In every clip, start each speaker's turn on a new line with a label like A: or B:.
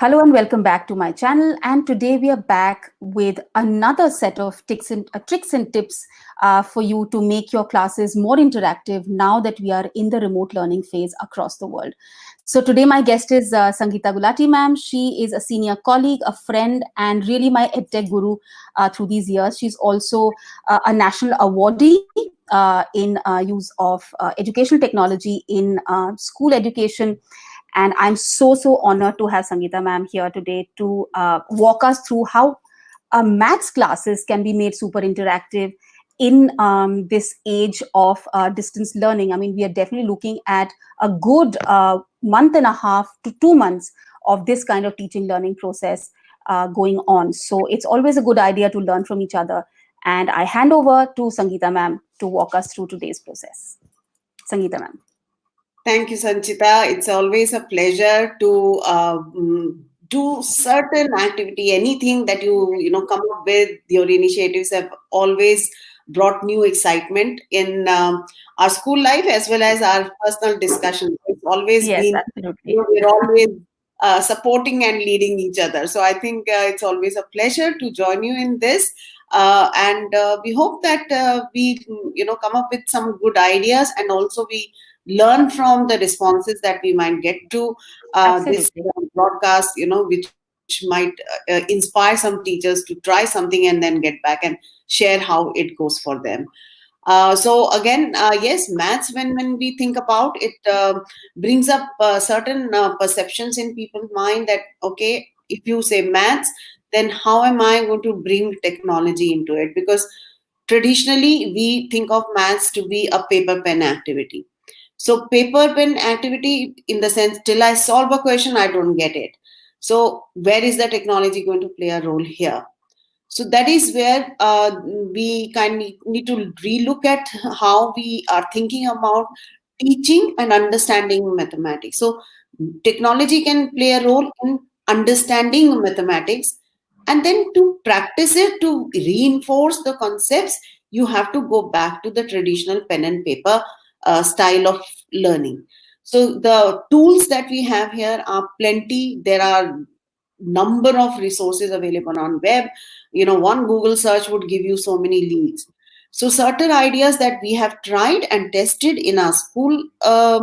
A: Hello and welcome back to my channel. And today we are back with another set of tricks and tips for you to make your classes more interactive now that we are in the remote learning phase across the world. So today my guest is Sangeeta Gulati ma'am. She is a senior colleague, a friend, and really my edtech guru through these years. She's also a national awardee in use of educational technology in school education, and I'm so honored to have Sangeeta ma'am here today to walk us through how maths classes can be made super interactive in this age of distance learning. I mean, we are definitely looking at a good month and a half to 2 months of this kind of teaching learning process going on. So it's always a good idea to learn from each other. And I hand over to Sangeeta ma'am to walk us through today's process. Sangeeta ma'am.
B: Thank you, Sanchita. It's always a pleasure to do certain activity, anything that you come up with. Your initiatives have always brought new excitement in our school life as well as our personal discussions. It's always
A: Yes,
B: been,
A: absolutely.
B: we're always supporting and leading each other. So I think it's always a pleasure to join you in this. And we hope that we come up with some good ideas, and also we learn from the responses that we might get to this
A: Absolutely.
B: broadcast, which might inspire some teachers to try something and then get back and share how it goes for them. So again, yes, maths, when we think about it, brings up certain perceptions in people's mind that, okay, if you say maths, then how am I going to bring technology into it? Because traditionally, we think of maths to be a paper pen activity. So paper pen activity, in the sense, till I solve a question, I don't get it. So where is the technology going to play a role here? So that is where we kind of need to relook at how we are thinking about teaching and understanding mathematics. So technology can play a role in understanding mathematics, and then to practice it, to reinforce the concepts, you have to go back to the traditional pen and paper style of learning. So the tools that we have here are plenty. There are number of resources available on web. One Google search would give you so many leads. So certain ideas that we have tried and tested in our school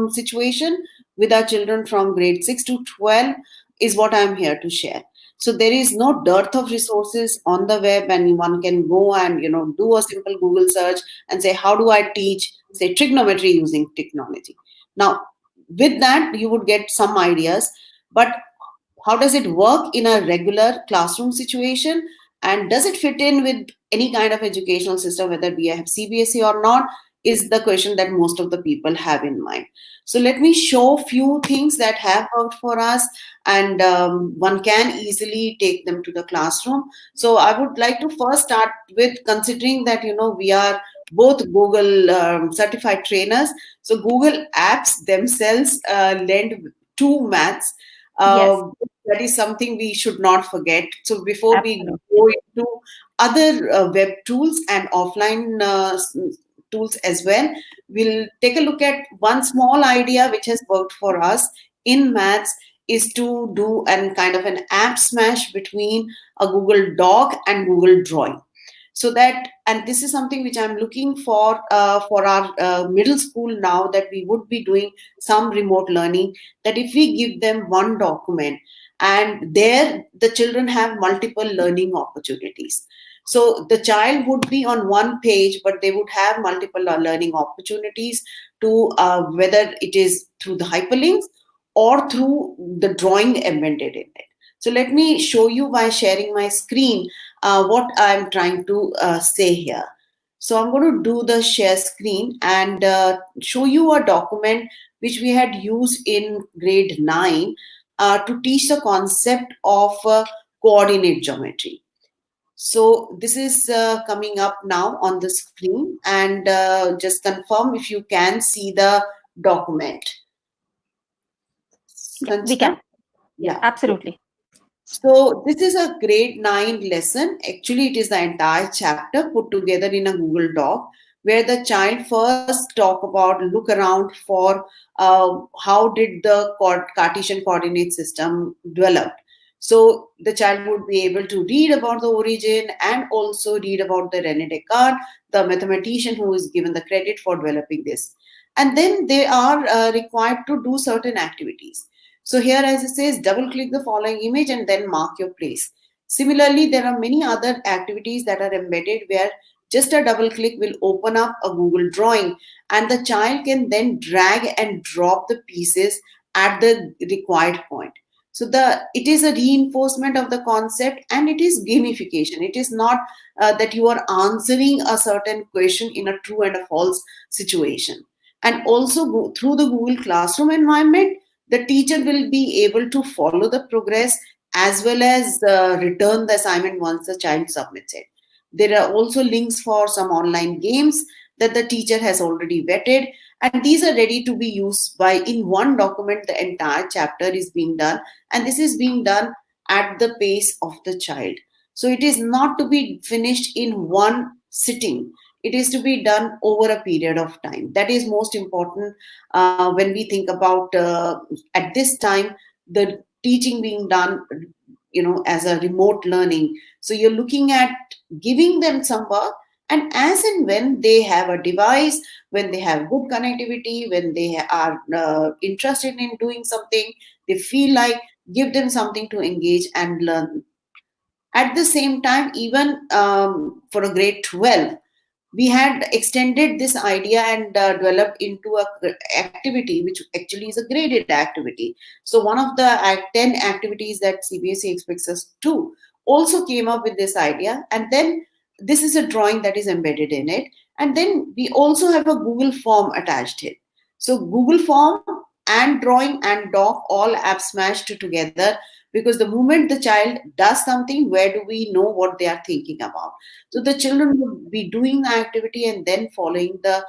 B: situation with our children from grade 6 to 12 is what I'm here to share. So there is no dearth of resources on the web, and one can go and do a simple Google search and say, how do I teach, say, trigonometry using technology? Now, with that, you would get some ideas, but how does it work in a regular classroom situation, and does it fit in with any kind of educational system, whether we have CBSE or not, is the question that most of the people have in mind. So let me show few things that have worked for us, and one can easily take them to the classroom. So I would like to first start with considering that we are both Google certified trainers. So Google apps themselves lend to maths.
A: Yes,
B: uh, that is something we should not forget. So before we
A: absolutely.
B: go into other web tools and offline tools as well, we'll take a look at one small idea which has worked for us in maths, is to do an kind of an app smash between a Google Doc and Google Drawing. So that, and this is something which I'm looking for our middle school now, that we would be doing some remote learning, that if we give them one document, and there the children have multiple learning opportunities. So the child would be on one page, but they would have multiple learning opportunities to whether it is through the hyperlinks or through the drawing embedded in it. So let me show you by sharing my screen what I'm trying to say here. So I'm going to do the share screen and show you a document which we had used in grade 9 to teach the concept of coordinate geometry. So this is coming up now on the screen, and just confirm if you can see the document.
A: Yeah, we
B: Sanchita?
A: can. Yeah,
B: Yeah.
A: absolutely.
B: So this is a grade 9 lesson. Actually, it is the entire chapter put together in a Google Doc, where the child first look around for how did the Cartesian coordinate system develop. So the child would be able to read about the origin and also read about the Rene Descartes, the mathematician who is given the credit for developing this. And then they are required to do certain activities. So here, as it says, double click the following image and then mark your place. Similarly, there are many other activities that are embedded where just a double click will open up a Google drawing, and the child can then drag and drop the pieces at the required point. So the it is a reinforcement of the concept, and it is gamification. It is not that you are answering a certain question in a true and a false situation. And also through the Google Classroom environment, the teacher will be able to follow the progress as well as return the assignment once the child submits it. There are also links for some online games that the teacher has already vetted, and these are ready to be used by in one document. The entire chapter is being done, and this is being done at the pace of the child. So it is not to be finished in one sitting. It is to be done over a period of time. That is most important when we think about at this time the teaching being done, as a remote learning. So you're looking at giving them some work, and as and when they have a device, when they have good connectivity, when they are interested in doing something, they feel like, give them something to engage and learn. At the same time, even for a grade 12, we had extended this idea and developed into a activity which actually is a graded activity. So one of the 10 activities that CBSE expects us to also came up with this idea, and then this is a drawing that is embedded in it, and then we also have a Google form attached here. So Google form and drawing and doc all app smashed together, because the moment the child does something, where do we know what they are thinking about? So the children would be doing the activity and then following the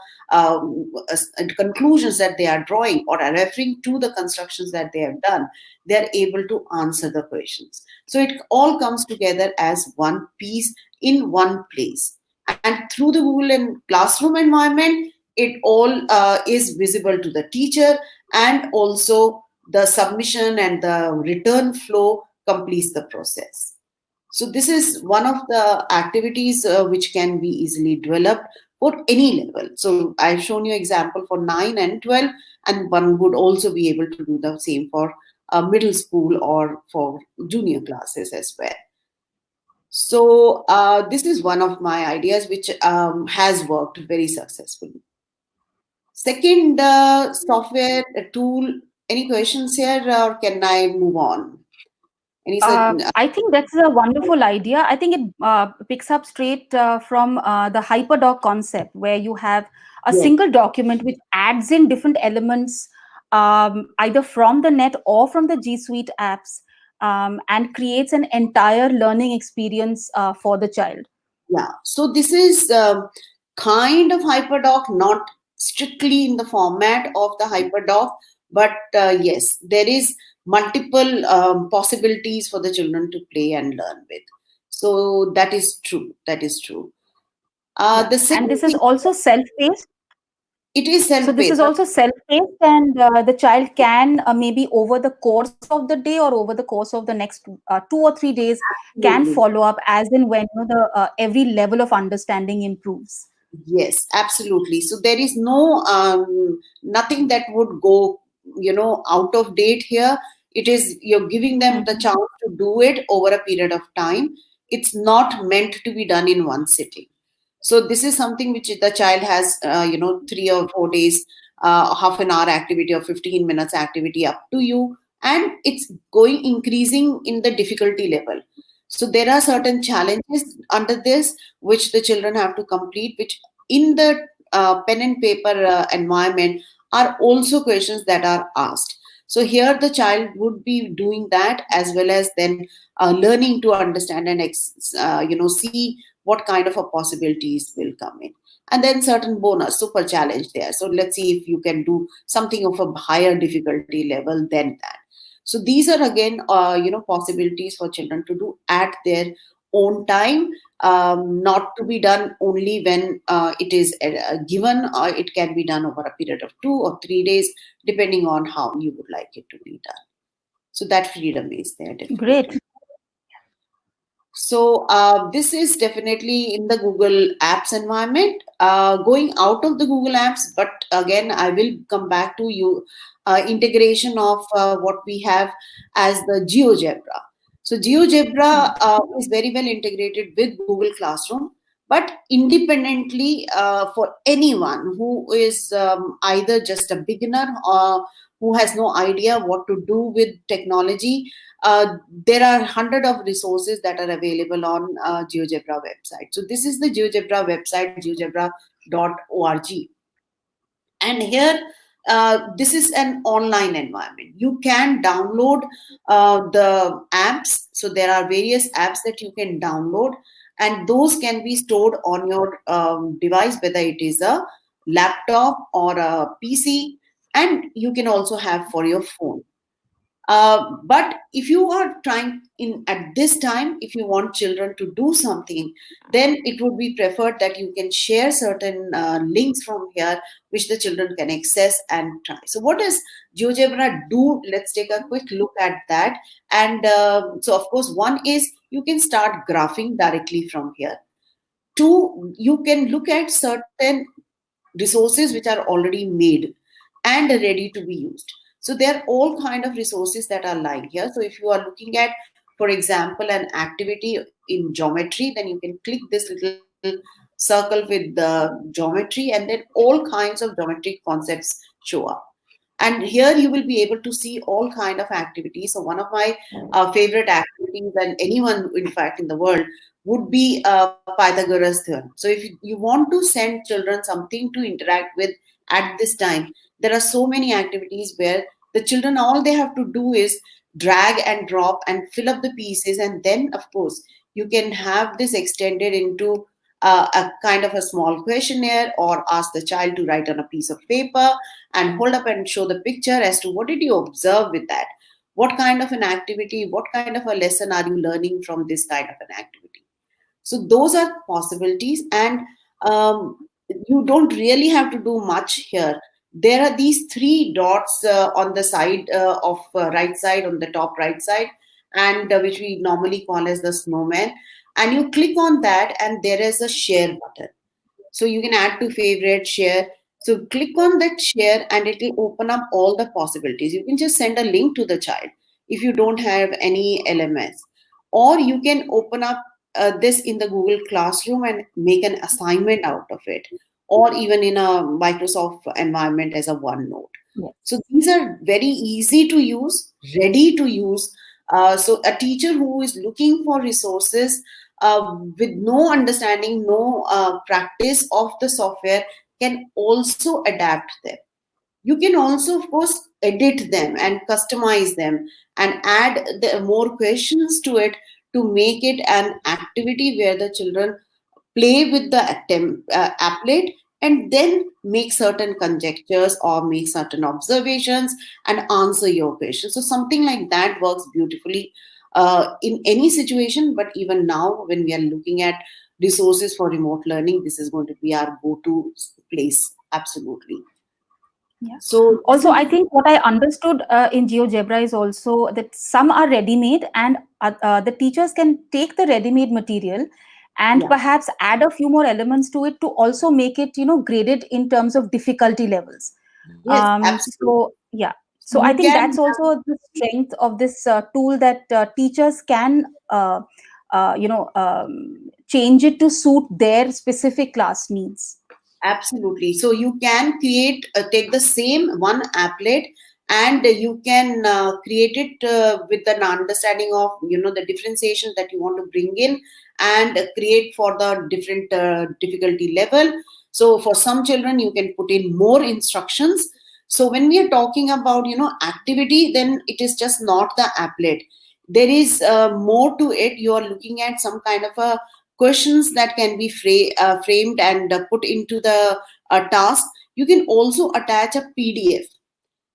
B: conclusions that they are drawing, or are referring to the constructions that they have done. They are able to answer the questions. So it all comes together as one piece in one place. And through the Google and Classroom environment, it all is visible to the teacher, and also the submission and the return flow completes the process. So this is one of the activities which can be easily developed for any level. So I've shown you example for 9 and 12, and one would also be able to do the same for middle school or for junior classes as well. So this is one of my ideas which has worked very successfully. Second, software tool. Any questions here, or can I move on? Any certain?
A: I think that's a wonderful idea. I think it picks up straight from the hyperdoc concept, where you have a
B: Yes.
A: single document which adds in different elements, either from the net or from the G Suite apps, and creates an entire learning experience for the child.
B: Yeah, so this is kind of hyperdoc, not strictly in the format of the hyperdoc, but yes, there is multiple possibilities for the children to play and learn with. So that is true. That is true.
A: Yeah,
B: The
A: and
B: second
A: this is
B: thing,
A: also self-paced.
B: it is
A: So this
B: self-paced.
A: is also self-paced, and the child can maybe over the course of the day or over the course of the next 2 or 3 days can
B: Absolutely.
A: follow up as and when the every level of understanding improves.
B: Yes, absolutely. So there is no nothing that would go, out of date here. It is you're giving them the
A: Mhm.
B: chance to do it over a period of time. It's not meant to be done in one sitting. So this is something which the child has, 3 or 4 days, half an hour activity or 15 minutes activity, up to you, and it's going increasing in the difficulty level. So there are certain challenges under this which the children have to complete, which in the pen and paper environment are also questions that are asked. So here the child would be doing that, as well as then learning to understand and see what kind of a possibilities will come in. And then certain bonus super challenge there. So let's see if you can do something of a higher difficulty level than that. So these are again, possibilities for children to do at their own time, not to be done only when it is given. It can be done over a period of 2 or 3 days, depending on how you would like it to be done. So that freedom is there
A: Great.
B: definitely. So this is definitely in the Google Apps environment. Going out of the Google Apps, but again, I will come back to you integration of what we have as the GeoGebra. So GeoGebra is very well integrated with Google Classroom, but independently for anyone who is either just a beginner or who has no idea what to do with technology. There are hundred of resources that are available on GeoGebra website. So this is the GeoGebra website, geogebra.org. And here, this is an online environment. You can download the apps. So there are various apps that you can download, and those can be stored on your device, whether it is a laptop or a PC, and you can also have for your phone. But if you are trying in at this time, if you want children to do something, then it would be preferred that you can share certain links from here, which the children can access and try. So, what does GeoGebra do? Let's take a quick look at that. And so, of course, one is you can start graphing directly from here. Two, you can look at certain resources which are already made and ready to be used. So there are all kind of resources that are lying here. So if you are looking at, for example, an activity in geometry, then you can click this little circle with the geometry, and then all kinds of geometric concepts show up. And here you will be able to see all kind of activities. So one of my favorite activities, and anyone in fact in the world, would be Pythagoras theorem. So if you want to send children something to interact with at this time, there are so many activities where the children, all they have to do is drag and drop and fill up the pieces, and then of course you can have this extended into a kind of a small questionnaire, or ask the child to write on a piece of paper and hold up and show the picture as to what did you observe with that, what kind of an activity, what kind of a lesson are you learning from this kind of an activity. So those are possibilities, and you don't really have to do much here. There are these three dots on the side of right side, on the top right side, and which we normally call as the snowman. And you click on that, and there is a share button. So you can add to favorite, share. So click on that share, and it will open up all the possibilities. You can just send a link to the child if you don't have any LMS, or you can open up this in the Google Classroom and make an assignment out of it, or even in a Microsoft environment as a OneNote.
A: Yes.
B: So these are very easy to use, ready to use. So a teacher who is looking for resources with no understanding, no practice of the software, can also adapt them. You can also, of course, edit them and customize them and add more questions to it to make it an activity where the children play with the applet, and then make certain conjectures or make certain observations and answer your questions. So something like that works beautifully in any situation. But even now, when we are looking at resources for remote learning, this is going to be our go-to place. Absolutely.
A: Yeah.
B: So this
A: Also,
B: is,
A: I think what I understood in GeoGebra is also that some are ready-made, and the teachers can take the ready-made material and
B: yeah,
A: perhaps add a few more elements to it to also make it, graded in terms of difficulty levels.
B: yes, absolutely.
A: So yeah,
B: So
A: so I
B: you
A: think
B: can
A: that's also the strength of this tool, that teachers can, change it to suit their specific class needs.
B: absolutely. So you can create, take the same one applet, and you can create it with an understanding of, the differentiation that you want to bring in, and create for the different difficulty level. So for some children, you can put in more instructions. So when we are talking about, activity, then it is just not the applet. There is more to it. You are looking at some kind of a questions that can be framed and put into the task. You can also attach a PDF.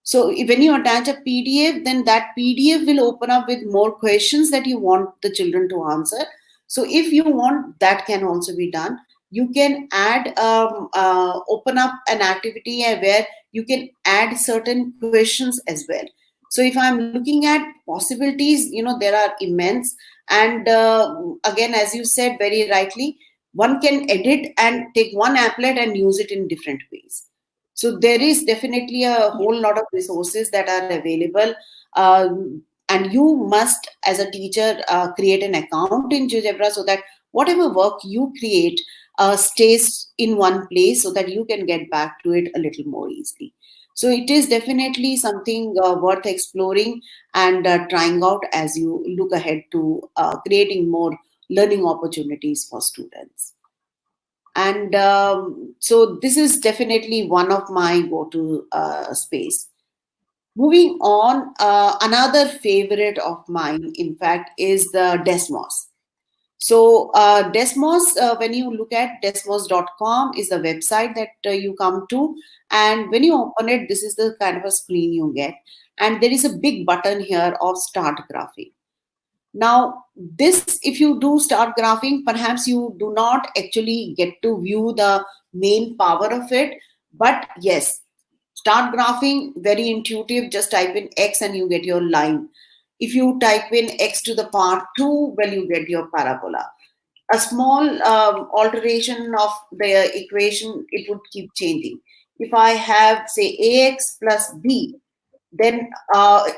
B: So when you attach a PDF, then that PDF will open up with more questions that you want the children to answer. So if you want, that can also be done. You can add, open up an activity where you can add certain questions as well. So if I'm looking at possibilities, there are immense. And again, as you said very rightly, one can edit and take one applet and use it in different ways. So there is definitely a
A: Yes.
B: whole lot of resources that are available. And you must, as a teacher, create an account in GeoGebra so that whatever work you create stays in one place so that you can get back to it a little more easily. So it is definitely something worth exploring and trying out as you look ahead to creating more learning opportunities for students. And so this is definitely one of my go-to space. Moving on, another favorite of mine, in fact, is the Desmos. So, Desmos, when you look at desmos.com, is the website that you come to. And when you open it, this is the kind of a screen you get. And there is a big button here of start graphing. Now, this, if you do start graphing, perhaps you do not actually get to view the main power of it. But yes, start graphing, very intuitive. Just type in X and you get your line. If you type in X to the power 2, well, you get your parabola. A small alteration of the equation, it would keep changing. If I have, say, ax plus b, then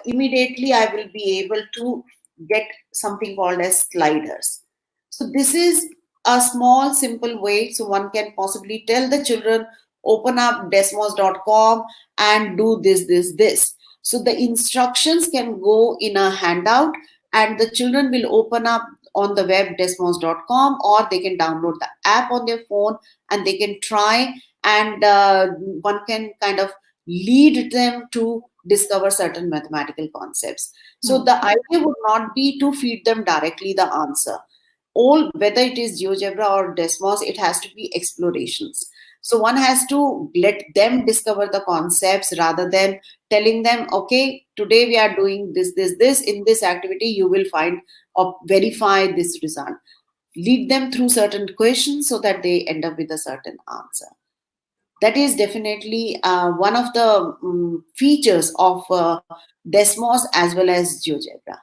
B: immediately I will be able to get something called as sliders. So this is a small, simple way. So one can possibly tell the children, open up desmos.com and do this, this, this. So the instructions can go in a handout and the children will open up on the web desmos.com, or they can download the app on their phone and they can try, and one can kind of lead them to discover certain mathematical concepts. So
A: Hmm.
B: the idea would not be to feed them directly the answer. All, whether it is GeoGebra or Desmos, it has to be explorations. So one has to let them discover the concepts rather than telling them, okay, today we are doing this, this, this. In this activity, you will find or verify this result. Lead them through certain questions so that they end up with a certain answer. That is definitely one of the features of Desmos as well as GeoGebra.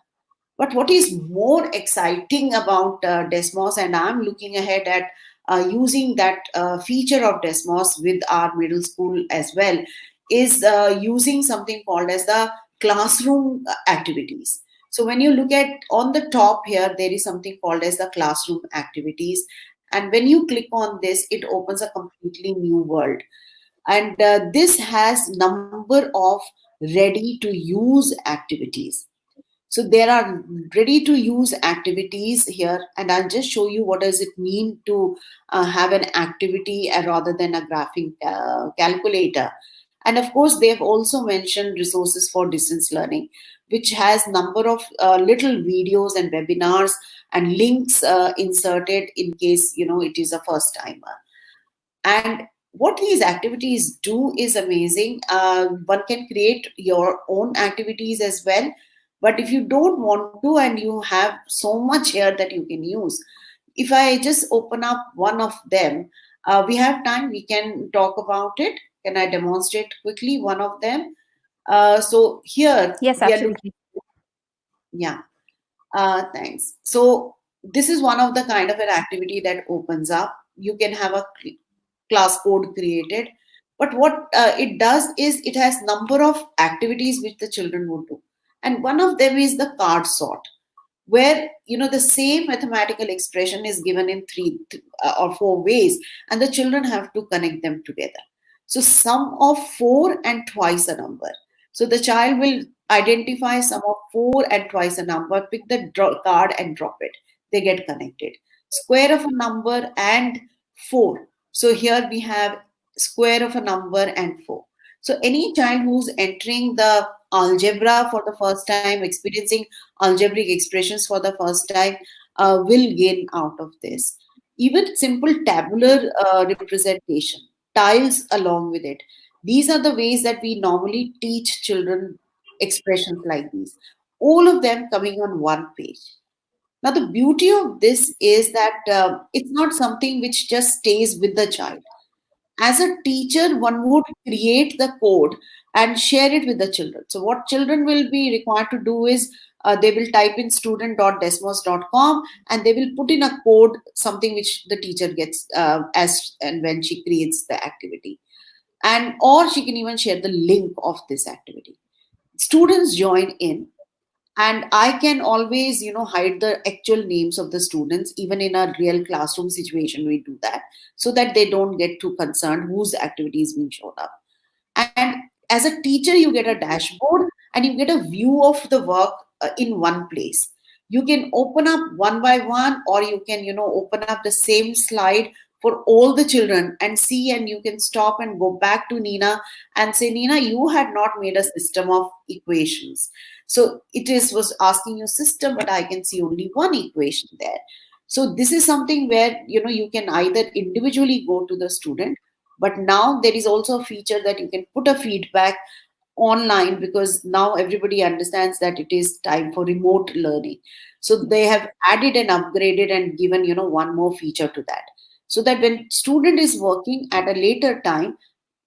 B: But what is more exciting about Desmos, and I'm looking ahead at using that feature of Desmos with our middle school as well, is using something called as the classroom activities. So when you look at on the top here, there is something called as the classroom activities. And when you click on this, it opens a completely new world. And this has number of ready to use activities. So there are ready to use activities here, and I'll just show you what does it mean to have an activity rather than a graphing calculator. And of course, they have also mentioned resources for distance learning, which has number of little videos and webinars and links inserted in case it is a first timer. And what these activities do is amazing. One can create your own activities as well. But if you don't want to and you have so much here that you can use, if I just open up one of them, we have time, we can talk about it. Can I demonstrate quickly one of them? So here
A: Yes,
B: we are looking,
A: absolutely.
B: yeah. Thanks. So this is one of the kind of an activity that opens up. You can have a class code created, but what it does is it has number of activities which the children would do, and one of them is the card sort, where the same mathematical expression is given in three or four ways, and the children have to connect them together. So sum of four and twice a number. So the child will identify sum of four and twice a number, pick the card and drop it. They get connected. Square of a number and four. So here we have square of a number and four. So any child who's entering the algebra for the first time, experiencing algebraic expressions for the first time, will gain out of this. Even simple tabular representation, tiles along with it. These are the ways that we normally teach children expressions like these. All of them coming on one page. Now, the beauty of this is that it's not something which just stays with the child. As a teacher, one would create the code and share it with the children. So what children will be required to do is they will type in student.desmos.com and they will put in a code, something which the teacher gets as and when she creates the activity, and or she can even share the link of this activity. Students join in, and I can always hide the actual names of the students. Even in a real classroom situation we do that, so that they don't get too concerned whose activity is being shown up. And as a teacher you get a dashboard and you get a view of the work in one place. You can open up one by one, or you can open up the same slide for all the children and see, and you can stop and go back to Nina and say, Nina, you had not made a system of equations. So it is was asking you system, but I can see only one equation there. So this is something where you can either individually go to the student, but now there is also a feature that you can put a feedback online, because now everybody understands that it is time for remote learning. So they have added and upgraded and given one more feature to that, so that when student is working at a later time,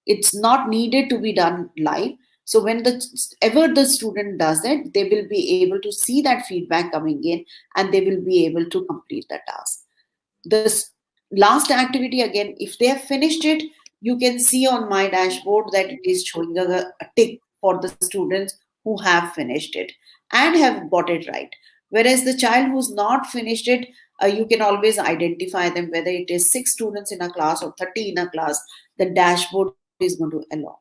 B: it's not needed to be done live. So when the ever the student does it, they will be able to see that feedback coming in, and they will be able to complete the task. This last activity, again, if they have finished it, you can see on my dashboard that it is showing a tick for the students who have finished it and have got it right. Whereas the child who's not finished it, you can always identify them, whether it is 6 students in a class or 30 in a class. The dashboard is going to allow.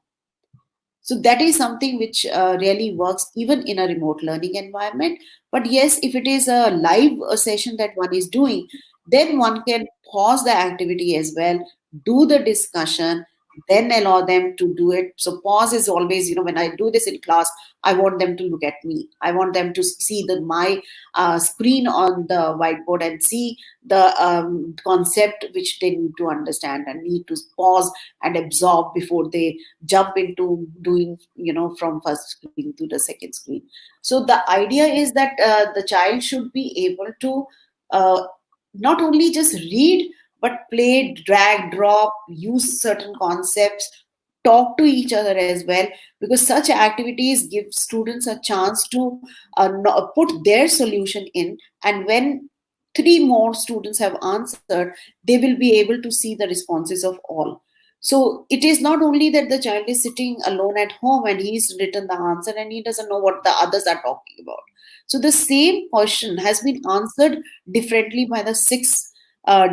B: So that is something which really works even in a remote learning environment. But yes, if it is a live session that one is doing, then one can pause the activity as well, do the discussion, then allow them to do it. So pause is always, when I do this in class, I want them to look at me. I want them to see my screen on the whiteboard and see the concept which they need to understand and need to pause and absorb before they jump into doing from first screen to the second screen. So the idea is that the child should be able to uh, not only just read, but play, drag, drop, use certain concepts, talk to each other as well, because such activities give students a chance to put their solution in. And when three more students have answered, they will be able to see the responses of all. So it is not only that the child is sitting alone at home and he's written the answer and he doesn't know what the others are talking about. So the same question has been answered differently by the 6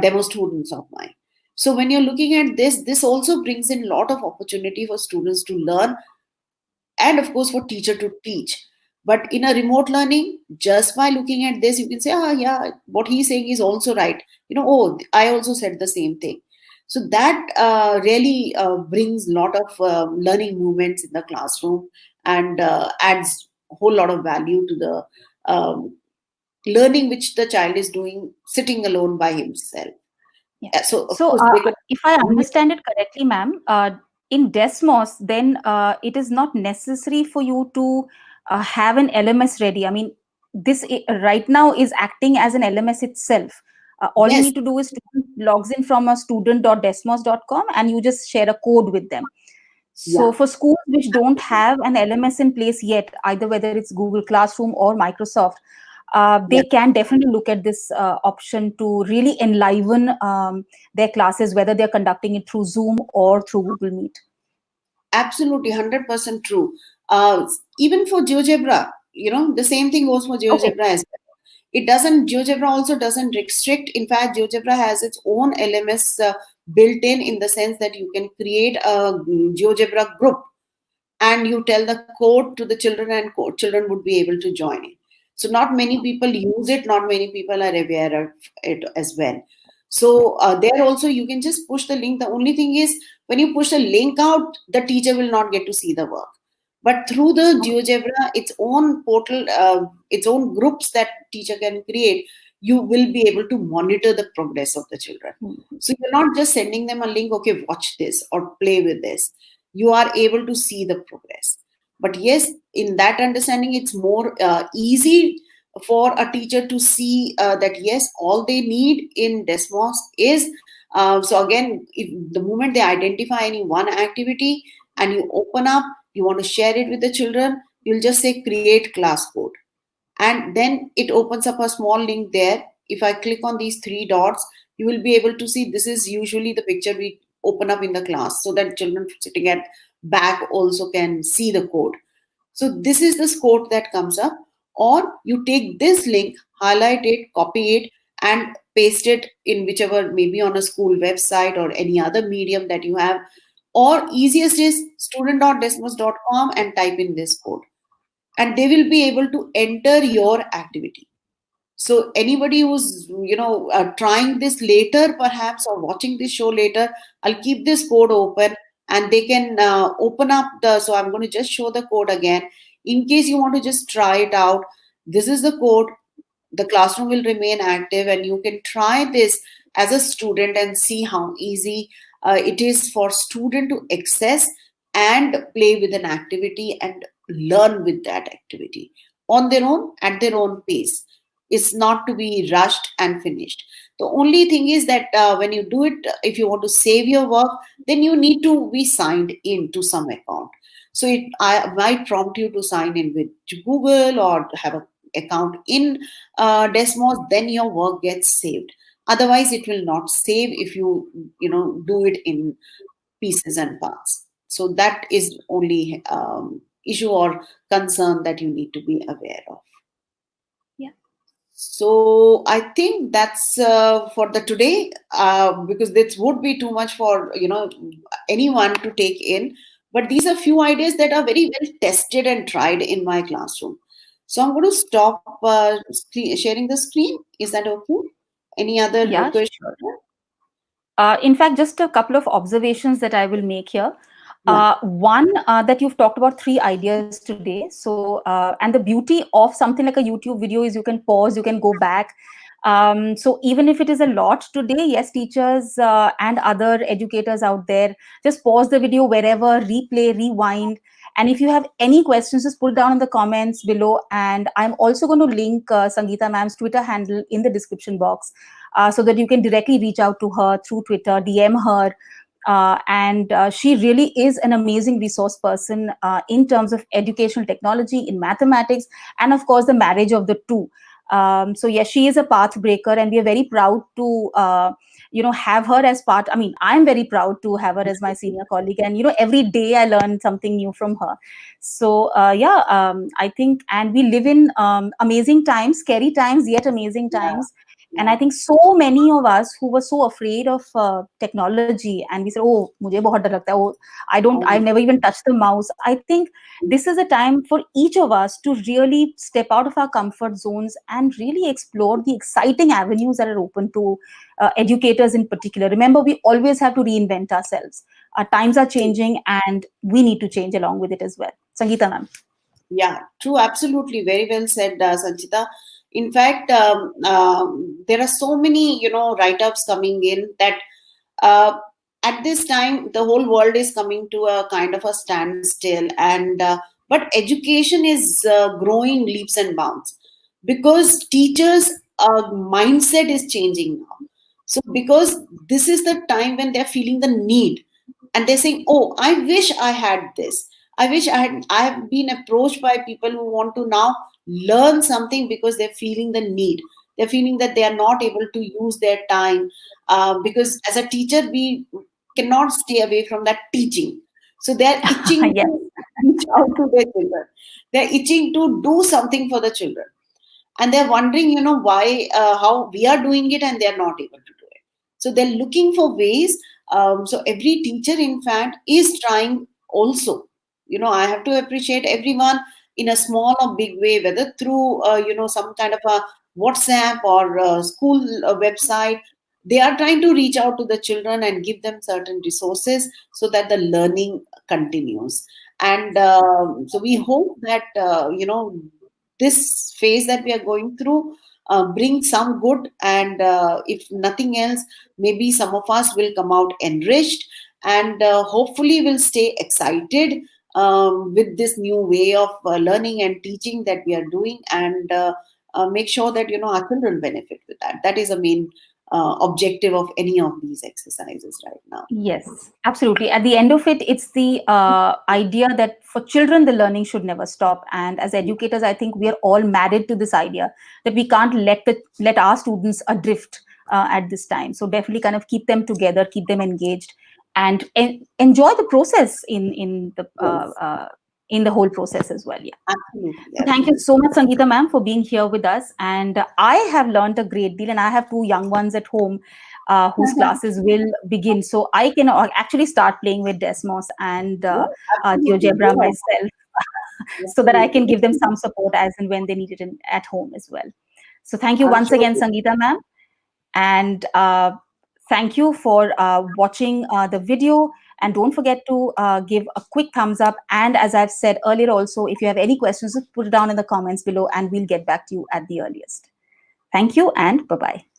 B: demo students of mine. So when you're looking at this also brings in a lot of opportunity for students to learn, and of course for teacher to teach. But in a remote learning, just by looking at this, you can say, ah, yeah, what he's saying is also right. Oh, I also said the same thing. So that really brings a lot of learning movements in the classroom, and adds a whole lot of value to the learning which the child is doing sitting alone by himself.
A: Yeah.
B: So of
A: So,
B: course they could.
A: if I understand it correctly, ma'am, in Desmos, then it is not necessary for you to have an LMS ready. I mean, right now is acting as an LMS itself. All you
B: Yes,
A: need to do is student logs in from a student.desmos.com and you just share a code with them. So
B: yeah,
A: for schools which don't have an LMS in place yet, either whether it's Google Classroom or Microsoft,
B: yeah.
A: they can definitely look at this option to really enliven their classes, whether they're conducting it through Zoom or through Google Meet.
B: Absolutely, 100% true. Even for GeoGebra, the same thing goes for
A: Okay.
B: GeoGebra as well. GeoGebra also doesn't restrict. In fact, GeoGebra has its own LMS built in the sense that you can create a GeoGebra group and you tell the code to the children, and children would be able to join it. So not many people use it, not many people are aware of it as well. So there also you can just push the link. The only thing is, when you push the link out, the teacher will not get to see the work. But through the GeoGebra, its own portal, its own groups that teacher can create, you will be able to monitor the progress of the children. So you're not just sending them a link, okay, watch this or play with this. You are able to see the progress. But yes, in that understanding, it's more easy for a teacher to see that yes, all they need in Desmos is so again, if the moment they identify any one activity and you open up, you want to share it with the children, you'll just say create class code, and then it opens up a small link there. If I click on these three dots, you will be able to see this is usually the picture we open up in the class, so that children sitting at back also can see the code. So this is the code that comes up. Or you take this link, highlight it, copy it, and paste it in whichever, maybe on a school website or any other medium that you have. Or easiest is student.desmos.com and type in this code, and they will be able to enter your activity. So anybody who's trying this later perhaps, or watching this show later, I'll keep this code open, and they can open up the, so I'm going to just show the code again in case you want to just try it out. This is the code. The classroom will remain active, and you can try this as a student and see how easy it is for student to access and play with an activity and learn with that activity on their own, at their own pace. It's not to be rushed and finished. The only thing is that when you do it, if you want to save your work, then you need to be signed in to some account. So I might prompt you to sign in with Google or have a account in Desmos, then your work gets saved. Otherwise, it will not save if you do it in pieces and parts. So that is only issue or concern that you need to be aware of.
A: Yeah.
B: So I think that's for the today, because this would be too much for anyone to take in. But these are few ideas that are very well tested and tried in my classroom. So I'm going to stop sharing the screen. Is that okay? Any other
A: Yeah,
B: question?
A: sure. In fact, just a couple of observations that I will make here.
B: Yeah.
A: One, that you've talked about three ideas today. So, and the beauty of something like a YouTube video is you can pause, you can go back. So even if it is a lot today, yes, teachers and other educators out there, just pause the video wherever, replay, rewind. And if you have any questions, just put down in the comments below. And I'm also going to link Sangeeta ma'am's Twitter handle in the description box, so that you can directly reach out to her through Twitter, DM her. And she really is an amazing resource person in terms of educational technology, in mathematics, and of course, the marriage of the two. So yes, she is a path breaker, and we are very proud to have her as part. I mean, I'm very proud to have her as my senior colleague, and every day I learn something new from her. So I think, and we live in amazing times, scary times, yet amazing
B: Yeah.
A: times. And
B: Yeah.
A: I think so many of us who were so afraid of technology, and we said, "Oh, mujhe bahut dar lagta hai. Oh, I've never even touched the mouse." I think this is a time for each of us to really step out of our comfort zones and really explore the exciting avenues that are open to educators in particular. Remember, we always have to reinvent ourselves. Our times are changing, and we need to change along with it as well. Sangeeta ma'am.
B: Yeah, true. Absolutely. Very well said, Sanchita. In fact, there are so many, write-ups coming in that uh, at this time, the whole world is coming to a kind of a standstill. But education is growing leaps and bounds because teachers' mindset is changing now. So because this is the time when they're feeling the need, and they're saying, "Oh, I wish I had this. I wish I have been approached by people who want to now learn something because they're feeling the need. They're feeling that they are not able to use their time because as a teacher, we cannot stay away from that teaching. So they're itching
A: Yes.
B: to reach out to their children. They're itching to do something for the children, and they're wondering, why, how we are doing it, and they're not able to do it. So they're looking for ways. So every teacher, in fact, is trying also. I have to appreciate everyone in a small or big way, whether through some kind of a WhatsApp or school website. They are trying to reach out to the children and give them certain resources so that the learning continues. And so we hope that this phase that we are going through bring some good, and if nothing else, maybe some of us will come out enriched, and hopefully will stay excited with this new way of learning and teaching that we are doing, and make sure that our children benefit with that. That is the main objective of any of these exercises right now.
A: Yes, absolutely. At the end of it, it's the idea that for children, the learning should never stop. And as educators, I think we are all married to this idea that we can't let our students adrift at this time. So definitely, kind of keep them together, keep them engaged, and enjoy the process
B: Yes,
A: in the whole process as well. Yeah.
B: absolutely,
A: So thank you
B: absolutely.
A: so much, Sangeeta ma'am, for being here with us. And I have learned a great deal, and I have two young ones at home whose classes will begin. So I can actually start playing with Desmos and
B: Yeah, absolutely.
A: GeoGebra
B: Go
A: myself, so that I can
B: absolutely.
A: give them some support as and when they need it at home as well. So thank you
B: I'm
A: once
B: sure.
A: again, Sangeeta ma'am. And thank you for watching the video. And don't forget to give a quick thumbs up. And as I've said earlier also, if you have any questions, just put it down in the comments below and we'll get back to you at the earliest. Thank you and bye-bye.